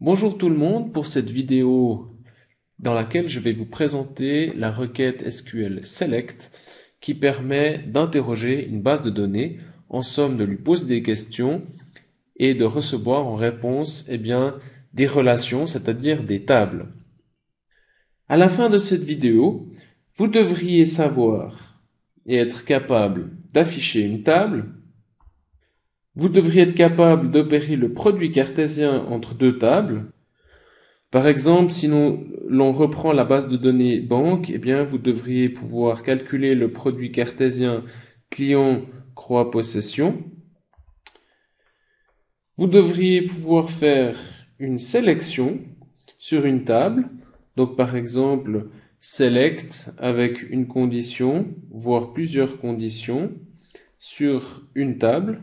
Bonjour tout le monde, pour cette vidéo dans laquelle je vais vous présenter la requête SQL Select qui permet d'interroger une base de données, en somme de lui poser des questions et de recevoir en réponse des relations, c'est-à-dire des tables. À la fin de cette vidéo, vous devriez savoir et être capable d'afficher une table. Vous devriez être capable d'opérer le produit cartésien entre deux tables. Par exemple, si l'on reprend la base de données banque, vous devriez pouvoir calculer le produit cartésien client croix possession. Vous devriez pouvoir faire une sélection sur une table. Donc, par exemple, select avec une condition, voire plusieurs conditions sur une table.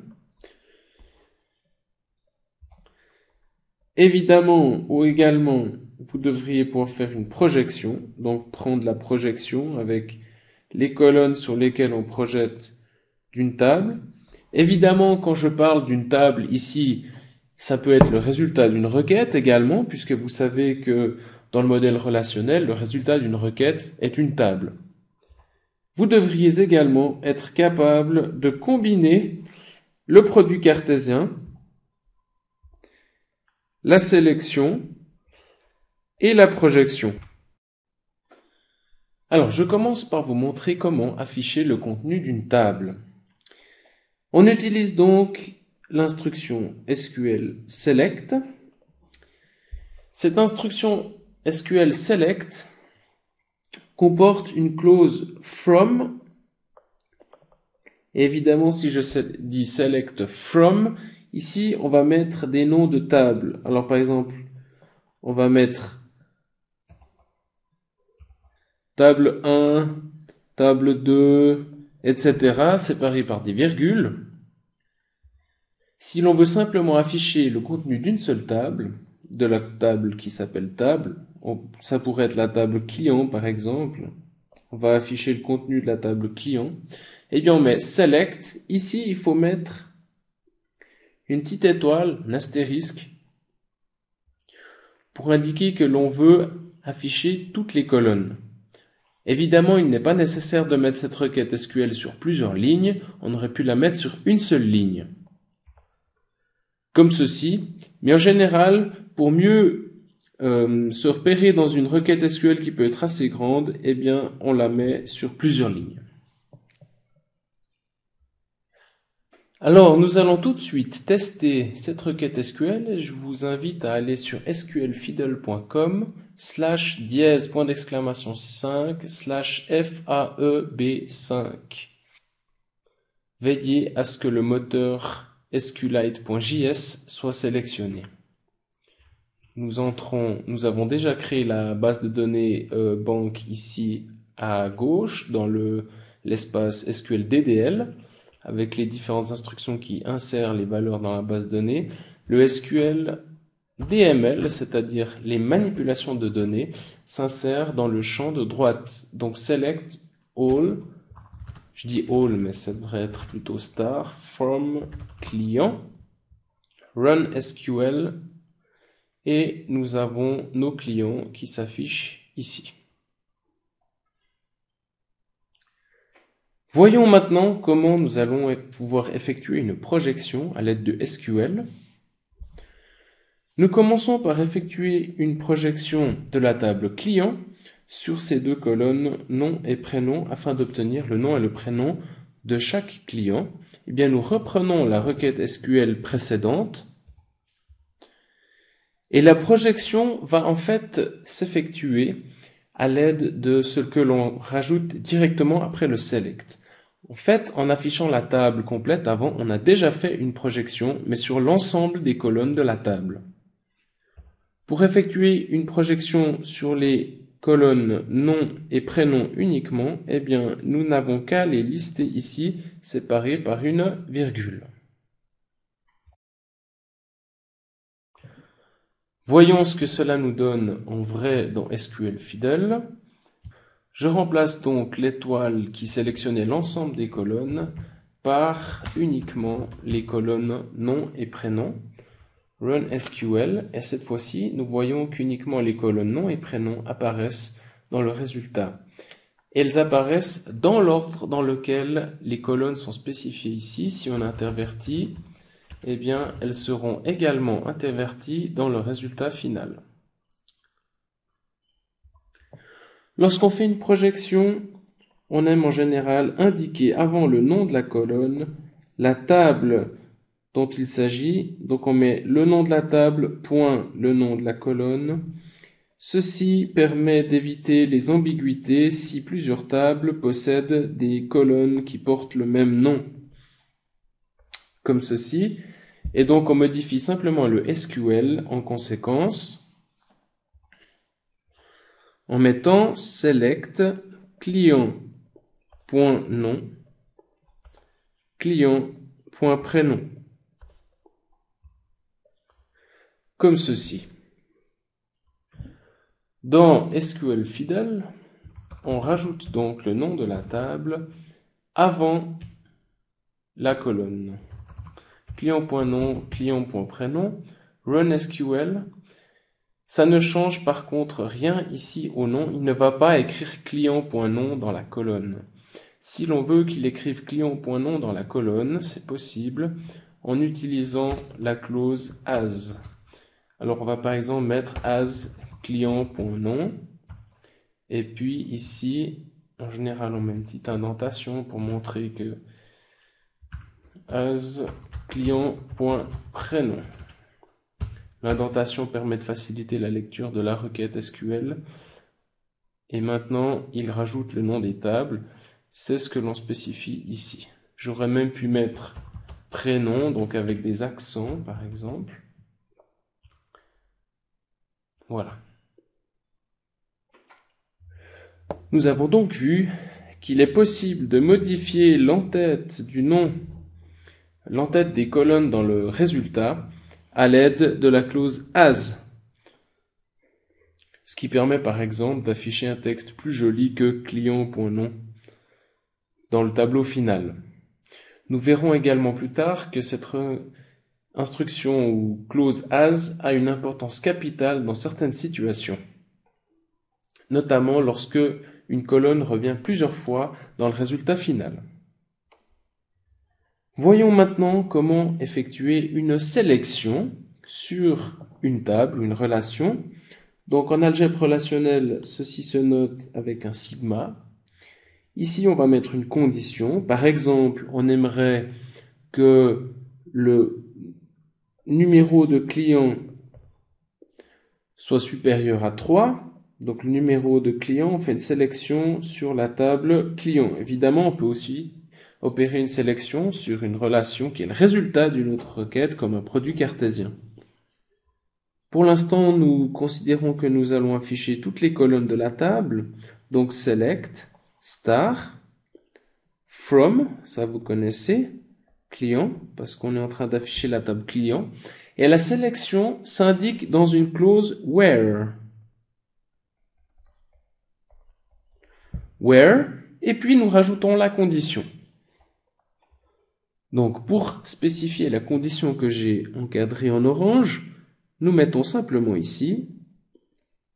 Évidemment ou également, vous devriez pouvoir faire une projection, donc prendre la projection avec les colonnes sur lesquelles on projette d'une table. Évidemment, quand je parle d'une table ici, ça peut être le résultat d'une requête également, puisque vous savez que dans le modèle relationnel, le résultat d'une requête est une table. Vous devriez également être capable de combiner le produit cartésien, la sélection et la projection. Alors, je commence par vous montrer comment afficher le contenu d'une table. On utilise donc l'instruction SQL Select. Cette instruction SQL Select comporte une clause from. Et évidemment, si je dis Select from, ici, on va mettre des noms de tables. Alors, par exemple, on va mettre table 1, table 2, etc. séparés par des virgules. Si l'on veut simplement afficher le contenu d'une seule table, de la table qui s'appelle table, ça pourrait être la table client par exemple, on va afficher le contenu de la table client, on met select, ici il faut mettre une petite étoile, un astérisque, pour indiquer que l'on veut afficher toutes les colonnes. Évidemment, il n'est pas nécessaire de mettre cette requête SQL sur plusieurs lignes, on aurait pu la mettre sur une seule ligne. Comme ceci, mais en général, pour mieux se repérer dans une requête SQL qui peut être assez grande, on la met sur plusieurs lignes. Alors, nous allons tout de suite tester cette requête SQL et je vous invite à aller sur sqlfidel.com/dièse.5/FAEB5. Veillez à ce que le moteur SQLite.js soit sélectionné. Nous avons déjà créé la base de données banque ici à gauche dans l'espace SQL DDL avec les différentes instructions qui insèrent les valeurs dans la base de données. Le SQL DML, c'est-à-dire les manipulations de données, s'insère dans le champ de droite. Donc select all, je dis all mais ça devrait être plutôt star, from client, run SQL, et nous avons nos clients qui s'affichent ici. Voyons maintenant comment nous allons pouvoir effectuer une projection à l'aide de SQL. Nous commençons par effectuer une projection de la table client sur ces deux colonnes nom et prénom afin d'obtenir le nom et le prénom de chaque client. Nous reprenons la requête SQL précédente. Et la projection va en fait s'effectuer à l'aide de ce que l'on rajoute directement après le select. En fait, en affichant la table complète avant, on a déjà fait une projection, mais sur l'ensemble des colonnes de la table. Pour effectuer une projection sur les colonnes nom et prénom uniquement, nous n'avons qu'à les lister ici, séparés par une virgule. Voyons ce que cela nous donne en vrai dans SQL Fidel. Je remplace donc l'étoile qui sélectionnait l'ensemble des colonnes par uniquement les colonnes nom et prénom. run SQL, et cette fois-ci, nous voyons qu'uniquement les colonnes nom et prénom apparaissent dans le résultat. Elles apparaissent dans l'ordre dans lequel les colonnes sont spécifiées ici. Si on intervertit, eh bien, elles seront également interverties dans le résultat final. Lorsqu'on fait une projection, on aime en général indiquer avant le nom de la colonne la table dont il s'agit. Donc on met le nom de la table, point le nom de la colonne. Ceci permet d'éviter les ambiguïtés si plusieurs tables possèdent des colonnes qui portent le même nom, comme ceci. Et donc on modifie simplement le SQL en conséquence en mettant select client.nom client.prénom comme ceci. Dans SQL Fidel, on rajoute donc le nom de la table avant la colonne. Client.nom, client.prénom, run SQL. Ça ne change par contre rien ici au nom. Il ne va pas écrire client.nom dans la colonne. Si l'on veut qu'il écrive client.nom dans la colonne, c'est possible en utilisant la clause as. Alors on va par exemple mettre as client.nom, et puis ici, en général on met une petite indentation pour montrer que as client.prénom. L'indentation permet de faciliter la lecture de la requête SQL. Et maintenant, il rajoute le nom des tables. C'est ce que l'on spécifie ici. J'aurais même pu mettre prénom, donc avec des accents par exemple. Voilà. Nous avons donc vu qu'il est possible de modifier l'entête du nom, l'entête des colonnes dans le résultat à l'aide de la clause as, ce qui permet par exemple d'afficher un texte plus joli que client.nom dans le tableau final. Nous verrons également plus tard que cette instruction ou clause as a une importance capitale dans certaines situations, notamment lorsque une colonne revient plusieurs fois dans le résultat final. Voyons maintenant comment effectuer une sélection sur une table ou une relation. Donc en algèbre relationnelle, ceci se note avec un sigma. Ici, on va mettre une condition. Par exemple, on aimerait que le numéro de client soit supérieur à 3. Donc le numéro de client, on fait une sélection sur la table client. Évidemment, on peut aussi opérer une sélection sur une relation qui est le résultat d'une autre requête comme un produit cartésien. Pour l'instant, nous considérons que nous allons afficher toutes les colonnes de la table. Donc select, star, from, ça vous connaissez, client, parce qu'on est en train d'afficher la table client. Et la sélection s'indique dans une clause where. Where, et puis nous rajoutons la condition. Donc pour spécifier la condition que j'ai encadrée en orange, nous mettons simplement ici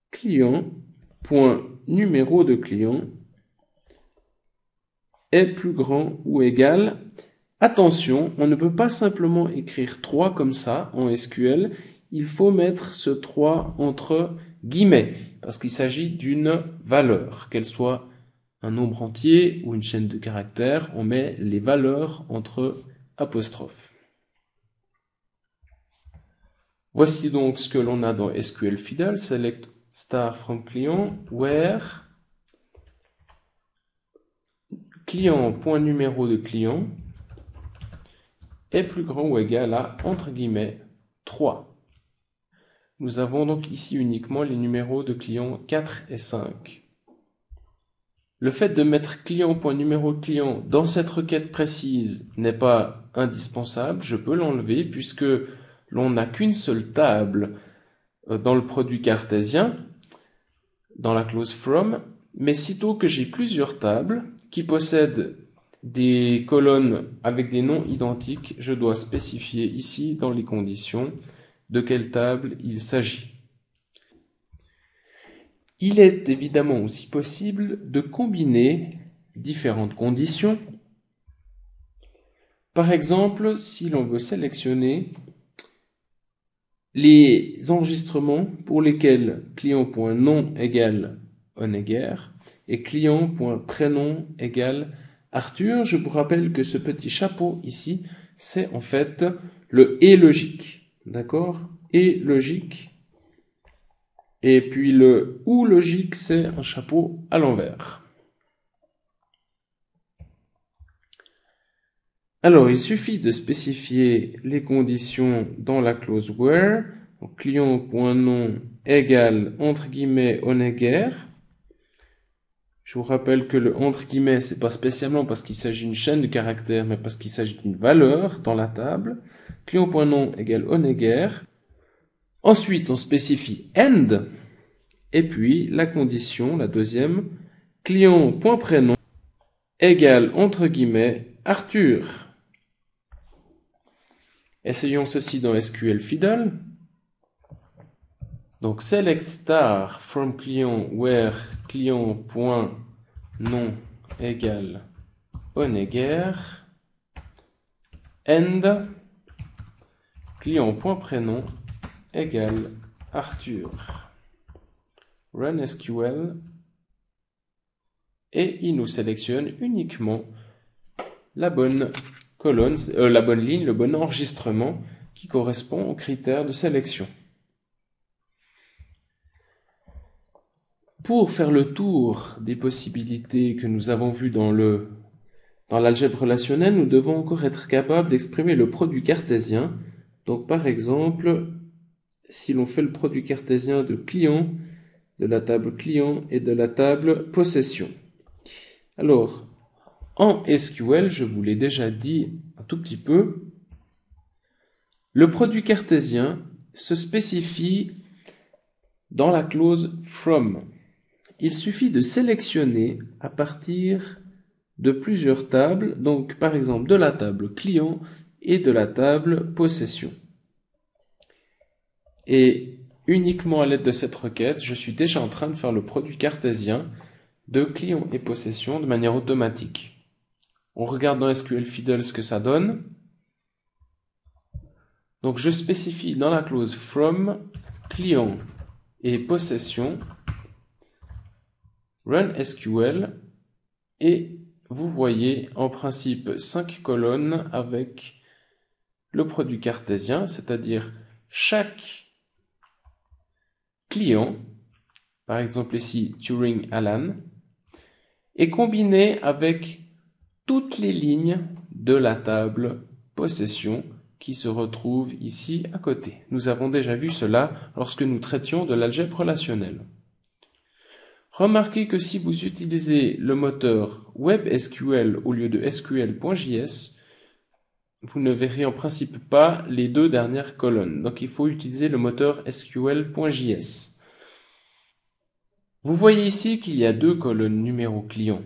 client.numéro de client est plus grand ou égal. Attention, on ne peut pas simplement écrire 3 comme ça en SQL, il faut mettre ce 3 entre guillemets, parce qu'il s'agit d'une valeur, qu'elle soit un nombre entier ou une chaîne de caractères, on met les valeurs entre apostrophes. Voici donc ce que l'on a dans SQL Fidel, select star from client, where client.numéro de client est plus grand ou égal à, entre guillemets, 3. Nous avons donc ici uniquement les numéros de client 4 et 5. Le fait de mettre client.numéro de client dans cette requête précise n'est pas indispensable, je peux l'enlever puisque l'on n'a qu'une seule table dans le produit cartésien, dans la clause from, mais sitôt que j'ai plusieurs tables qui possèdent des colonnes avec des noms identiques, je dois spécifier ici dans les conditions de quelle table il s'agit. Il est évidemment aussi possible de combiner différentes conditions. Par exemple, si l'on veut sélectionner les enregistrements pour lesquels client.nom égale Honegger et client.prénom égale Arthur, je vous rappelle que ce petit chapeau ici, c'est en fait le et logique. D'accord? Et logique. Et puis le ou logique, c'est un chapeau à l'envers. Alors, il suffit de spécifier les conditions dans la clause where. Client.nom égale entre guillemets Honegger. Je vous rappelle que le entre guillemets, c'est pas spécialement parce qu'il s'agit d'une chaîne de caractères, mais parce qu'il s'agit d'une valeur dans la table. Client.nom égale Honegger. Ensuite, on spécifie end. Et puis, la condition, la deuxième, client.prénom égale entre guillemets Arthur. Essayons ceci dans SQL Fiddle. Donc, select star from client where client.nom égale Honegger and client.prénom égale Arthur. Run SQL et il nous sélectionne uniquement la bonne colonne, la bonne ligne, le bon enregistrement qui correspond aux critères de sélection. Pour faire le tour des possibilités que nous avons vues dans l'algèbre relationnelle, nous devons encore être capables d'exprimer le produit cartésien. Donc par exemple, si l'on fait le produit cartésien de client, de la table client et de la table possession. Alors, en SQL, je vous l'ai déjà dit un tout petit peu, le produit cartésien se spécifie dans la clause from. Il suffit de sélectionner à partir de plusieurs tables, donc par exemple de la table client et de la table possession. Et uniquement à l'aide de cette requête, je suis déjà en train de faire le produit cartésien de client et possession de manière automatique. On regarde dans SQL Fiddle ce que ça donne. Donc je spécifie dans la clause from, client et possession, run SQL, et vous voyez en principe 5 colonnes avec le produit cartésien, c'est-à-dire chaque client, par exemple ici Turing Alan, est combiné avec toutes les lignes de la table possession qui se retrouvent ici à côté. Nous avons déjà vu cela lorsque nous traitions de l'algèbre relationnelle. Remarquez que si vous utilisez le moteur WebSQL au lieu de SQL.js, vous ne verrez en principe pas les deux dernières colonnes. Donc il faut utiliser le moteur SQL.js. Vous voyez ici qu'il y a deux colonnes numéro client.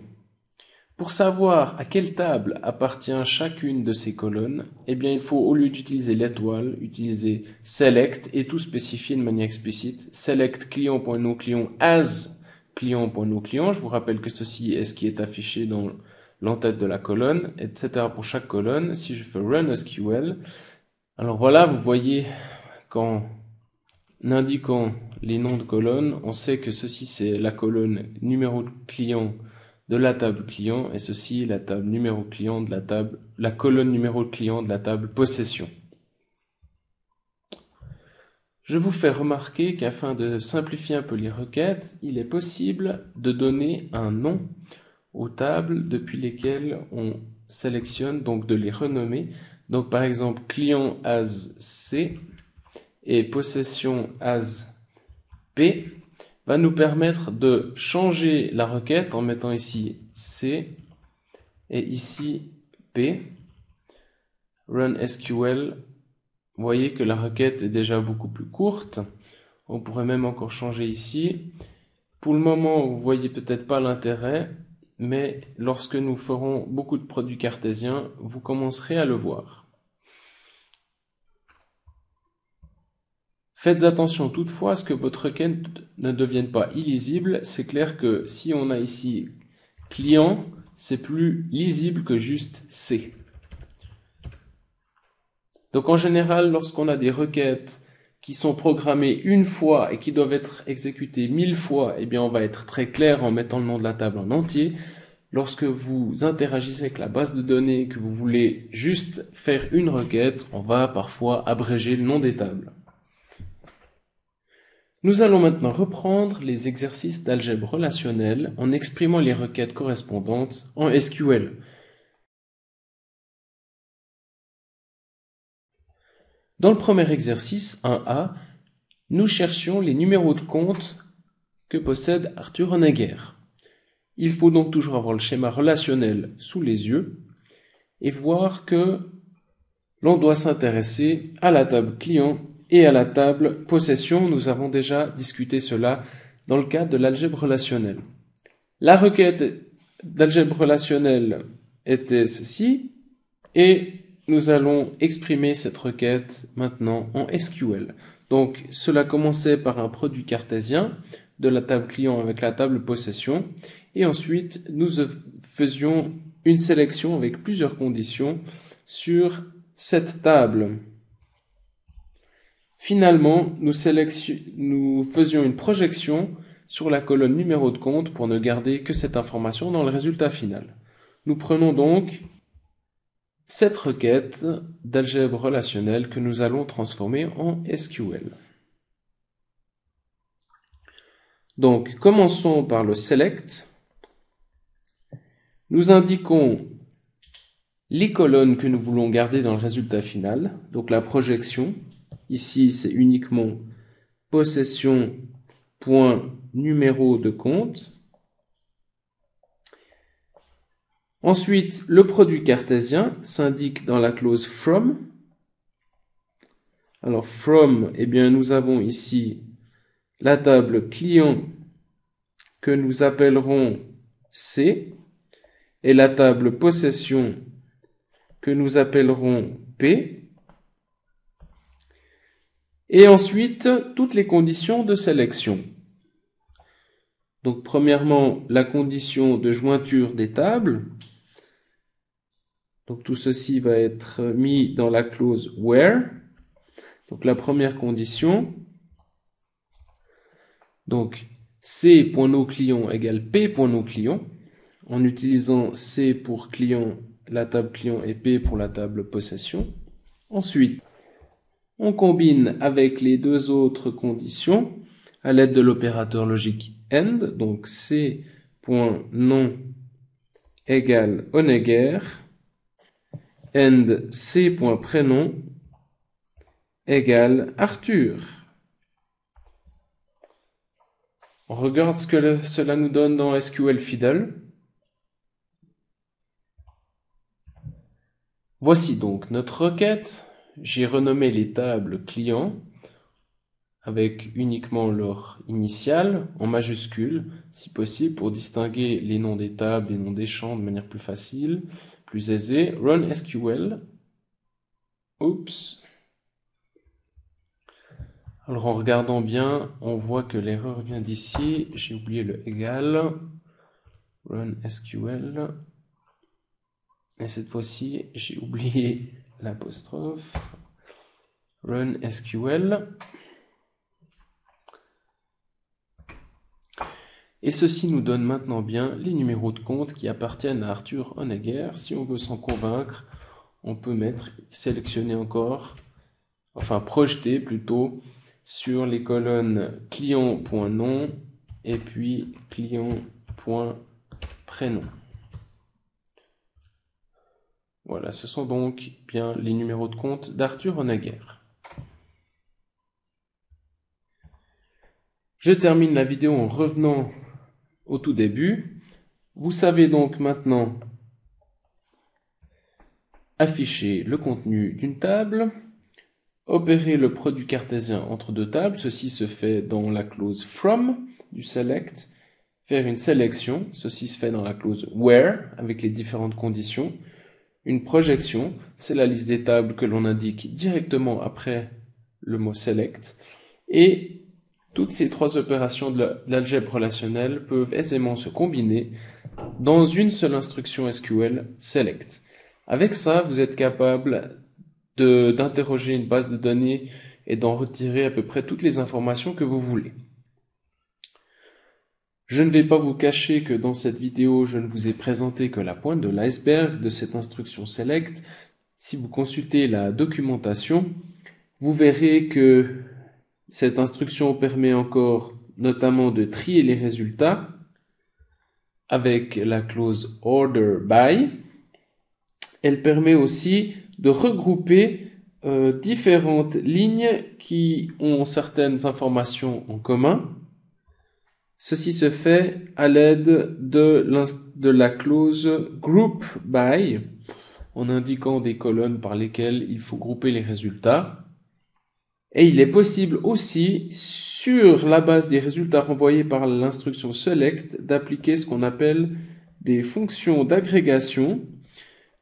Pour savoir à quelle table appartient chacune de ces colonnes, eh bien, il faut, au lieu d'utiliser l'étoile, utiliser select et tout spécifier de manière explicite. Select client.noClient as client.noClient. Je vous rappelle que ceci est ce qui est affiché dans l'entête de la colonne, etc. pour chaque colonne. Si je fais run SQL, alors voilà, vous voyez qu'en indiquant les noms de colonnes, on sait que ceci c'est la colonne numéro de client de la table client et ceci la table numéro client de la colonne numéro de client de la table possession. Je vous fais remarquer qu'afin de simplifier un peu les requêtes, il est possible de donner un nom aux tables depuis lesquelles on sélectionne, donc de les renommer. Donc par exemple client as C et possession as P va nous permettre de changer la requête en mettant ici C et ici P. Run SQL, vous voyez que la requête est déjà beaucoup plus courte. On pourrait même encore changer ici. Pour le moment, vous voyez peut-être pas l'intérêt, mais lorsque nous ferons beaucoup de produits cartésiens, vous commencerez à le voir. Faites attention toutefois à ce que votre requête ne devienne pas illisible. C'est clair que si on a ici client, c'est plus lisible que juste C. Donc en général, lorsqu'on a des requêtes qui sont programmées une fois et qui doivent être exécutées 1000 fois, eh bien on va être très clair en mettant le nom de la table en entier. Lorsque vous interagissez avec la base de données et que vous voulez juste faire une requête, on va parfois abréger le nom des tables. Nous allons maintenant reprendre les exercices d'algèbre relationnelle en exprimant les requêtes correspondantes en SQL. Dans le premier exercice, 1A, nous cherchions les numéros de compte que possède Arthur Honegger. Il faut donc toujours avoir le schéma relationnel sous les yeux et voir que l'on doit s'intéresser à la table client et à la table possession. Nous avons déjà discuté cela dans le cadre de l'algèbre relationnelle. La requête d'algèbre relationnelle était ceci et nous allons exprimer cette requête maintenant en SQL. Donc cela commençait par un produit cartésien de la table client avec la table possession et ensuite nous faisions une sélection avec plusieurs conditions sur cette table. Finalement, nous faisions une projection sur la colonne numéro de compte pour ne garder que cette information dans le résultat final. Nous prenons donc cette requête d'algèbre relationnelle que nous allons transformer en SQL. Donc, commençons par le select. Nous indiquons les colonnes que nous voulons garder dans le résultat final. Donc, la projection. Ici, c'est uniquement possession.numéro de compte. Ensuite, le produit cartésien s'indique dans la clause from. Alors, from, eh bien, nous avons ici la table client que nous appellerons C et la table possession que nous appellerons P. Et ensuite, toutes les conditions de sélection. Donc, premièrement, la condition de jointure des tables. Donc, tout ceci va être mis dans la clause where. Donc, la première condition. Donc, C.noClient égale P.noClient. En utilisant C pour client, la table client et P pour la table possession. Ensuite, on combine avec les deux autres conditions à l'aide de l'opérateur logique AND. Donc, C.nom égale Honegger. AND C.prénom égale Arthur. On regarde ce que cela nous donne dans SQL Fiddle. Voici donc notre requête. J'ai renommé les tables clients avec uniquement leur initiale en majuscule, si possible, pour distinguer les noms des tables, les noms des champs de manière plus facile, plus aisée. Run SQL. Oups. Alors en regardant bien, on voit que l'erreur vient d'ici. J'ai oublié le égal. Run SQL. Et cette fois-ci, j'ai oublié l'apostrophe. Run SQL. Et ceci nous donne maintenant bien les numéros de compte qui appartiennent à Arthur Honegger. Si on veut s'en convaincre, on peut sélectionner encore, enfin projeter plutôt, sur les colonnes client.nom et puis client.prénom. Voilà, ce sont donc bien les numéros de compte d'Arthur Honegger. Je termine la vidéo en revenant au tout début. Vous savez donc maintenant afficher le contenu d'une table, opérer le produit cartésien entre deux tables, ceci se fait dans la clause from du select, faire une sélection, ceci se fait dans la clause where avec les différentes conditions, une projection, c'est la liste des tables que l'on indique directement après le mot select, Et toutes ces trois opérations de l'algèbre relationnelle peuvent aisément se combiner dans une seule instruction SQL select. Avec ça, vous êtes capable d'interroger une base de données et d'en retirer à peu près toutes les informations que vous voulez. Je ne vais pas vous cacher que dans cette vidéo, je ne vous ai présenté que la pointe de l'iceberg de cette instruction select. Si vous consultez la documentation, vous verrez que cette instruction permet encore notamment de trier les résultats avec la clause order by. Elle permet aussi de regrouper différentes lignes qui ont certaines informations en commun. Ceci se fait à l'aide de la clause group by, en indiquant des colonnes par lesquelles il faut grouper les résultats. Et il est possible aussi, sur la base des résultats renvoyés par l'instruction select, d'appliquer ce qu'on appelle des fonctions d'agrégation.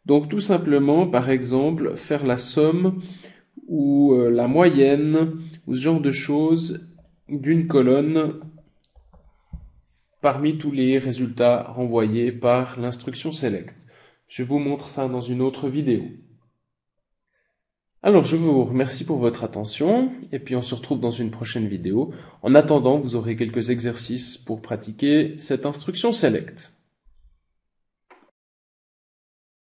Donc tout simplement, par exemple, faire la somme ou la moyenne ou ce genre de choses d'une colonne parmi tous les résultats renvoyés par l'instruction select. Je vous montre ça dans une autre vidéo. Alors je vous remercie pour votre attention et puis on se retrouve dans une prochaine vidéo. En attendant, vous aurez quelques exercices pour pratiquer cette instruction select.